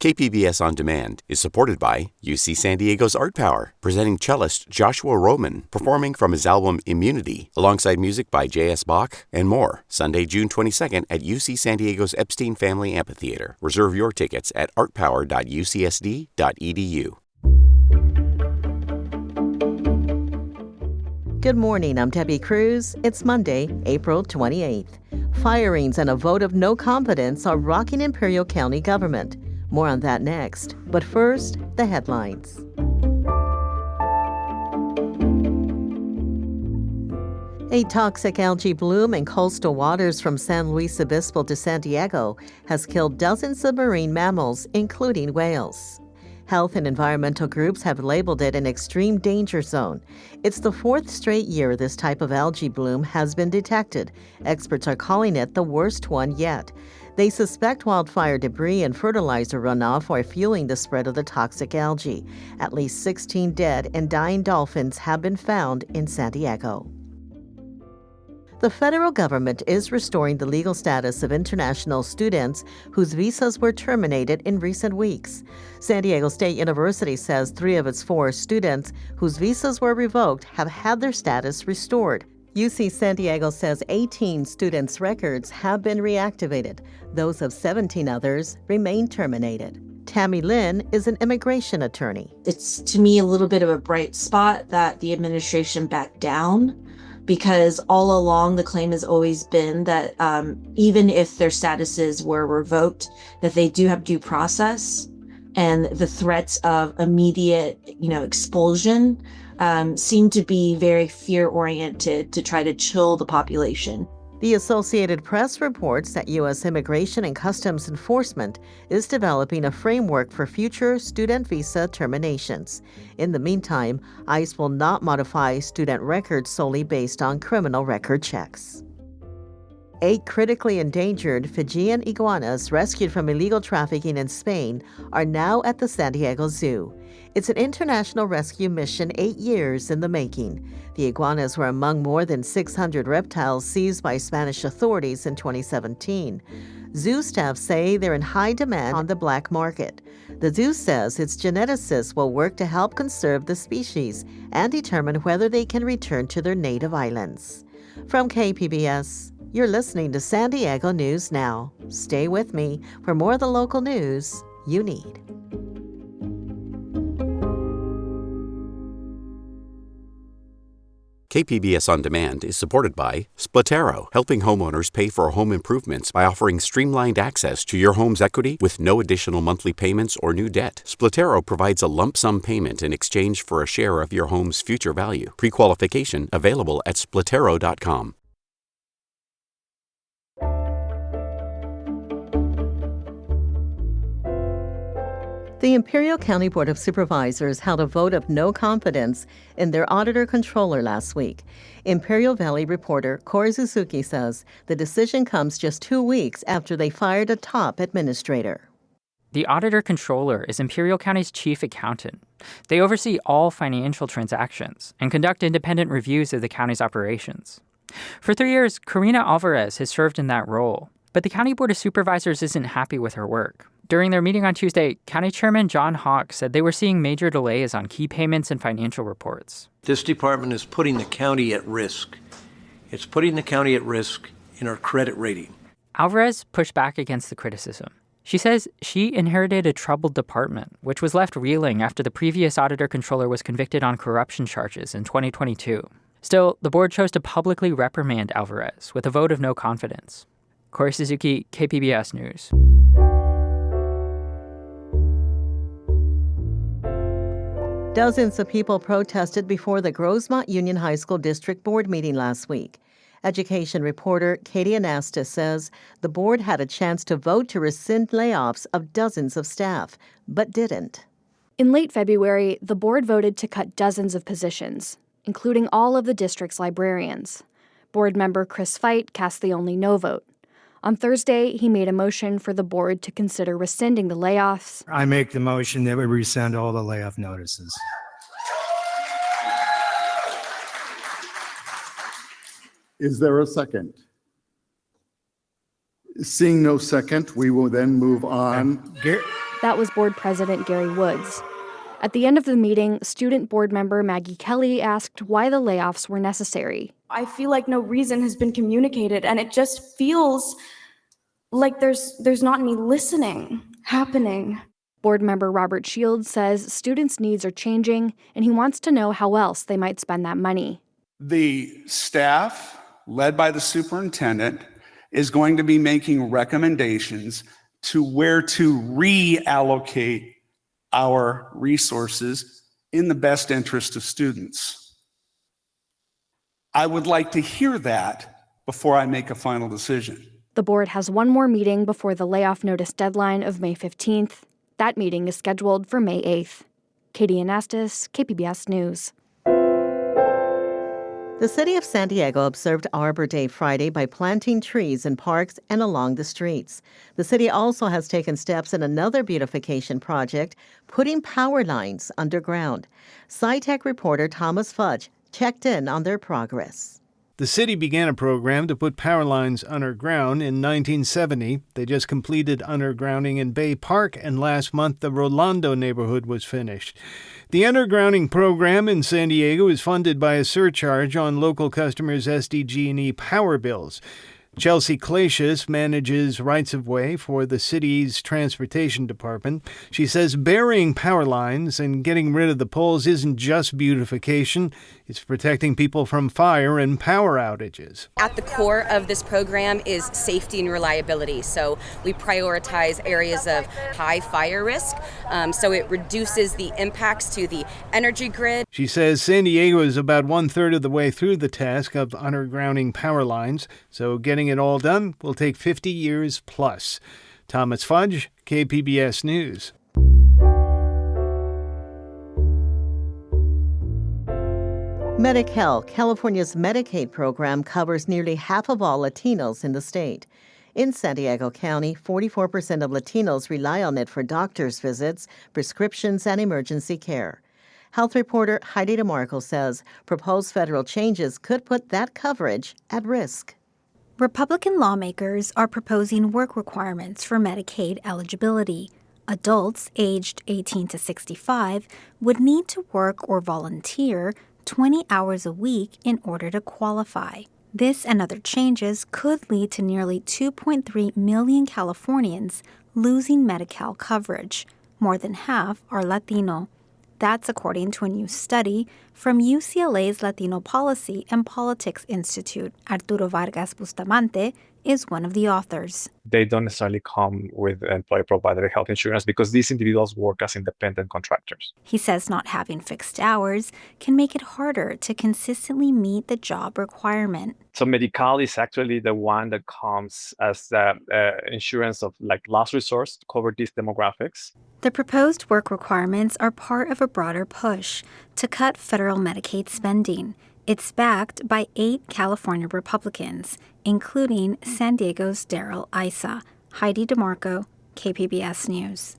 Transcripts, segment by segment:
KPBS On Demand is supported by UC San Diego's Art Power, presenting cellist Joshua Roman, performing from his album Immunity, alongside music by J.S. Bach and more. Sunday, June 22nd at UC San Diego's Epstein Family Amphitheater. Reserve your tickets at artpower.ucsd.edu. Good morning, I'm Debbie Cruz. It's Monday, April 28th. Firings and a vote of no confidence are rocking Imperial County government. More on that next. But first, the headlines. A toxic algae bloom in coastal waters from San Luis Obispo to San Diego has killed dozens of marine mammals, including whales. Health and environmental groups have labeled it an extreme danger zone. It's the fourth straight year this type of algae bloom has been detected. Experts are calling it the worst one yet. They suspect wildfire debris and fertilizer runoff are fueling the spread of the toxic algae. At least 16 dead and dying dolphins have been found in San Diego. The federal government is restoring the legal status of international students whose visas were terminated in recent weeks. San Diego State University says 3 of its 4 students whose visas were revoked have had their status restored. UC San Diego says 18 students' records have been reactivated. Those of 17 others remain terminated. Tammy Lynn is an immigration attorney. It's, to me, a little bit of a bright spot that the administration backed down, because all along the claim has always been that even if their statuses were revoked, that they do have due process, and the threats of immediate, expulsion seem to be very fear-oriented to try to chill the population. The Associated Press reports that U.S. Immigration and Customs Enforcement is developing a framework for future student visa terminations. In the meantime, ICE will not modify student records solely based on criminal record checks. 8 critically endangered Fijian iguanas rescued from illegal trafficking in Spain are now at the San Diego Zoo. It's an international rescue mission 8 years in the making. The iguanas were among more than 600 reptiles seized by Spanish authorities in 2017. Zoo staff say they're in high demand on the black market. The zoo says its geneticists will work to help conserve the species and determine whether they can return to their native islands. From KPBS, you're listening to San Diego News Now. Stay with me for more of the local news you need. KPBS On Demand is supported by Splatero, helping homeowners pay for home improvements by offering streamlined access to your home's equity with no additional monthly payments or new debt. Splatero provides a lump sum payment in exchange for a share of your home's future value. Pre-qualification available at splatero.com. The Imperial County Board of Supervisors held a vote of no confidence in their auditor-controller last week. Imperial Valley reporter Corey Suzuki says the decision comes just 2 weeks after they fired a top administrator. The auditor-controller is Imperial County's chief accountant. They oversee all financial transactions and conduct independent reviews of the county's operations. For 3 years, Karina Alvarez has served in that role, but the County Board of Supervisors isn't happy with her work. During their meeting on Tuesday, County Chairman John Hawk said they were seeing major delays on key payments and financial reports. This department is putting the county at risk. It's putting the county at risk in our credit rating. Alvarez pushed back against the criticism. She says she inherited a troubled department, which was left reeling after the previous auditor-controller was convicted on corruption charges in 2022. Still, the board chose to publicly reprimand Alvarez with a vote of no confidence. Corey Suzuki, KPBS News. Dozens of people protested before the Grossmont Union High School District Board meeting last week. Education reporter Katie Anastas says the board had a chance to vote to rescind layoffs of dozens of staff, but didn't. In late February, the board voted to cut dozens of positions, including all of the district's librarians. Board member Chris Feit cast the only no vote. On Thursday, he made a motion for the board to consider rescinding the layoffs. I make the motion that we rescind all the layoff notices. Is there a second? Seeing no second, we will then move on. That was board president Gary Woods. At the end of the meeting, student board member Maggie Kelly asked why the layoffs were necessary. I feel like no reason has been communicated, and it just feels like there's not any listening happening. Board member Robert Shields says students' needs are changing, and he wants to know how else they might spend that money. The staff, led by the superintendent, is going to be making recommendations to where to reallocate our resources in the best interest of students. I would like to hear that before I make a final decision. The board has one more meeting before the layoff notice deadline of May 15th. That meeting is scheduled for May 8th. Katie Anastas, KPBS News. The city of San Diego observed Arbor Day Friday by planting trees in parks and along the streets. The city also has taken steps in another beautification project, putting power lines underground. SciTech reporter Thomas Fudge checked in on their progress. The city began a program to put power lines underground in 1970. They just completed undergrounding in Bay Park, and last month the Rolando neighborhood was finished. The undergrounding program in San Diego is funded by a surcharge on local customers' SDG&E power bills. Chelsea Clacius manages rights-of-way for the city's transportation department. She says burying power lines and getting rid of the poles isn't just beautification. It's protecting people from fire and power outages. At the core of this program is safety and reliability. So we prioritize areas of high fire risk, so it reduces the impacts to the energy grid. She says San Diego is about one-third of the way through the task of undergrounding power lines, so getting it all done will take 50 years plus. Thomas Fudge, KPBS News. Medi-Cal, California's Medicaid program, covers nearly half of all Latinos in the state. In San Diego County, 44% of Latinos rely on it for doctor's visits, prescriptions, and emergency care. Health reporter Heidi DeMarco says proposed federal changes could put that coverage at risk. Republican lawmakers are proposing work requirements for Medicaid eligibility. Adults aged 18 to 65 would need to work or volunteer 20 hours a week in order to qualify. This and other changes could lead to nearly 2.3 million Californians losing Medi-Cal coverage. More than half are Latino. That's according to a new study from UCLA's Latino Policy and Politics Institute. Arturo Vargas Bustamante is one of the authors. They don't necessarily come with employer-provided health insurance because these individuals work as independent contractors. He says not having fixed hours can make it harder to consistently meet the job requirement. So Medi-Cal is actually the one that comes as the insurance of like last resort to cover these demographics. The proposed work requirements are part of a broader push to cut federal Medicaid spending. It's backed by 8 California Republicans, including San Diego's Darrell Issa. Heidi DeMarco, KPBS News.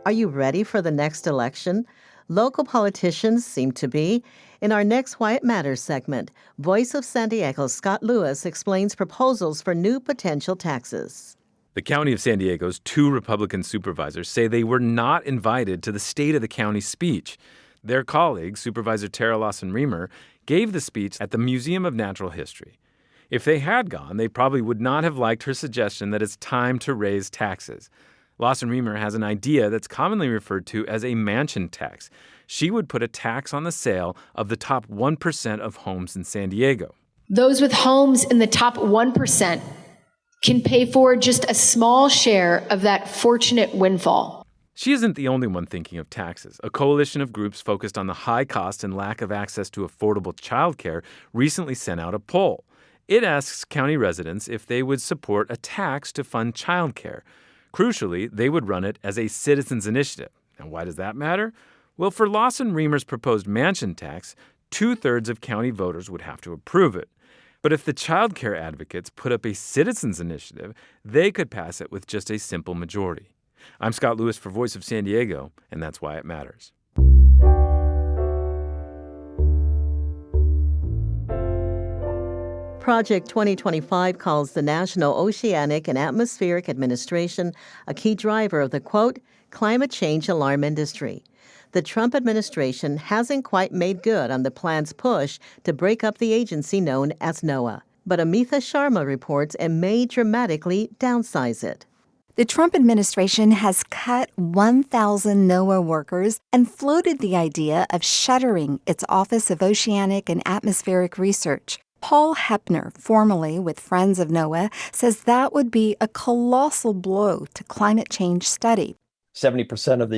Are you ready for the next election? Local politicians seem to be. In our next Why It Matters segment, Voice of San Diego's Scott Lewis explains proposals for new potential taxes. The County of San Diego's 2 Republican supervisors say they were not invited to the State of the County speech. Their colleague, Supervisor Tara Lawson-Remer, gave the speech at the Museum of Natural History. If they had gone, they probably would not have liked her suggestion that it's time to raise taxes. Lawson-Remer has an idea that's commonly referred to as a mansion tax. She would put a tax on the sale of the top 1% of homes in San Diego. Those with homes in the top 1% can pay for just a small share of that fortunate windfall. She isn't the only one thinking of taxes. A coalition of groups focused on the high cost and lack of access to affordable childcare recently sent out a poll. It asks county residents if they would support a tax to fund childcare. Crucially, they would run it as a citizens' initiative. And why does that matter? Well, for Lawson-Remer's proposed mansion tax, 2/3 of county voters would have to approve it. But if the childcare advocates put up a citizens' initiative, they could pass it with just a simple majority. I'm Scott Lewis for Voice of San Diego, and that's why it matters. Project 2025 calls the National Oceanic and Atmospheric Administration a key driver of the, quote, climate change alarm industry. The Trump administration hasn't quite made good on the plan's push to break up the agency known as NOAA. But Amitha Sharma reports it may dramatically downsize it. The Trump administration has cut 1,000 NOAA workers and floated the idea of shuttering its Office of Oceanic and Atmospheric Research. Paul Hepner, formerly with Friends of NOAA, says that would be a colossal blow to climate change study. 70% of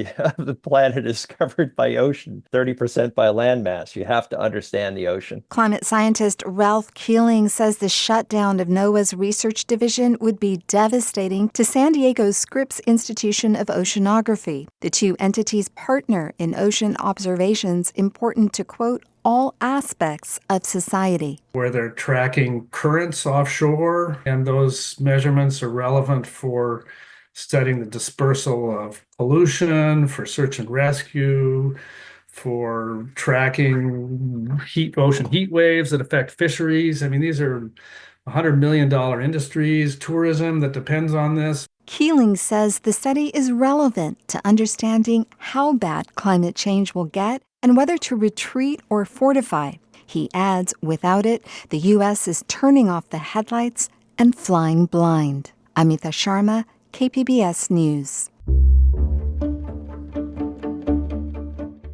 the planet is covered by ocean, 30% by landmass. You have to understand the ocean. Climate scientist Ralph Keeling says the shutdown of NOAA's research division would be devastating to San Diego's Scripps Institution of Oceanography. The two entities partner in ocean observations important to, quote, all aspects of society. Where they're tracking currents offshore, and those measurements are relevant for studying the dispersal of pollution, for search and rescue, for tracking ocean heat waves that affect fisheries. I mean, these are $100 million industries, tourism that depends on this. Keeling says the study is relevant to understanding how bad climate change will get and whether to retreat or fortify. He adds, without it, the U.S. is turning off the headlights and flying blind. Amitha Sharma, KPBS News.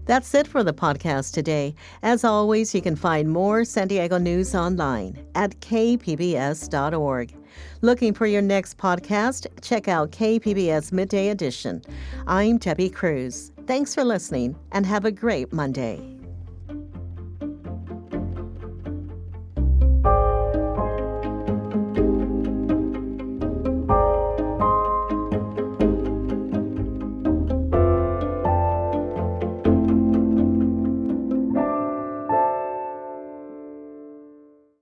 That's it for the podcast today. As always, you can find more San Diego news online at kpbs.org. Looking for your next podcast? Check out KPBS Midday Edition. I'm Debbie Cruz. Thanks for listening and have a great Monday.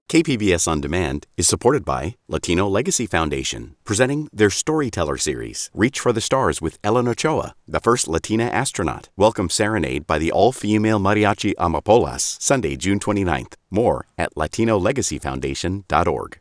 KPBS On Demand is supported by Latino Legacy Foundation, presenting their Storyteller series, Reach for the Stars with Ellen Ochoa, the first Latina astronaut. Welcome Serenade by the all-female mariachi Amapolas, Sunday, June 29th. More at latinolegacyfoundation.org.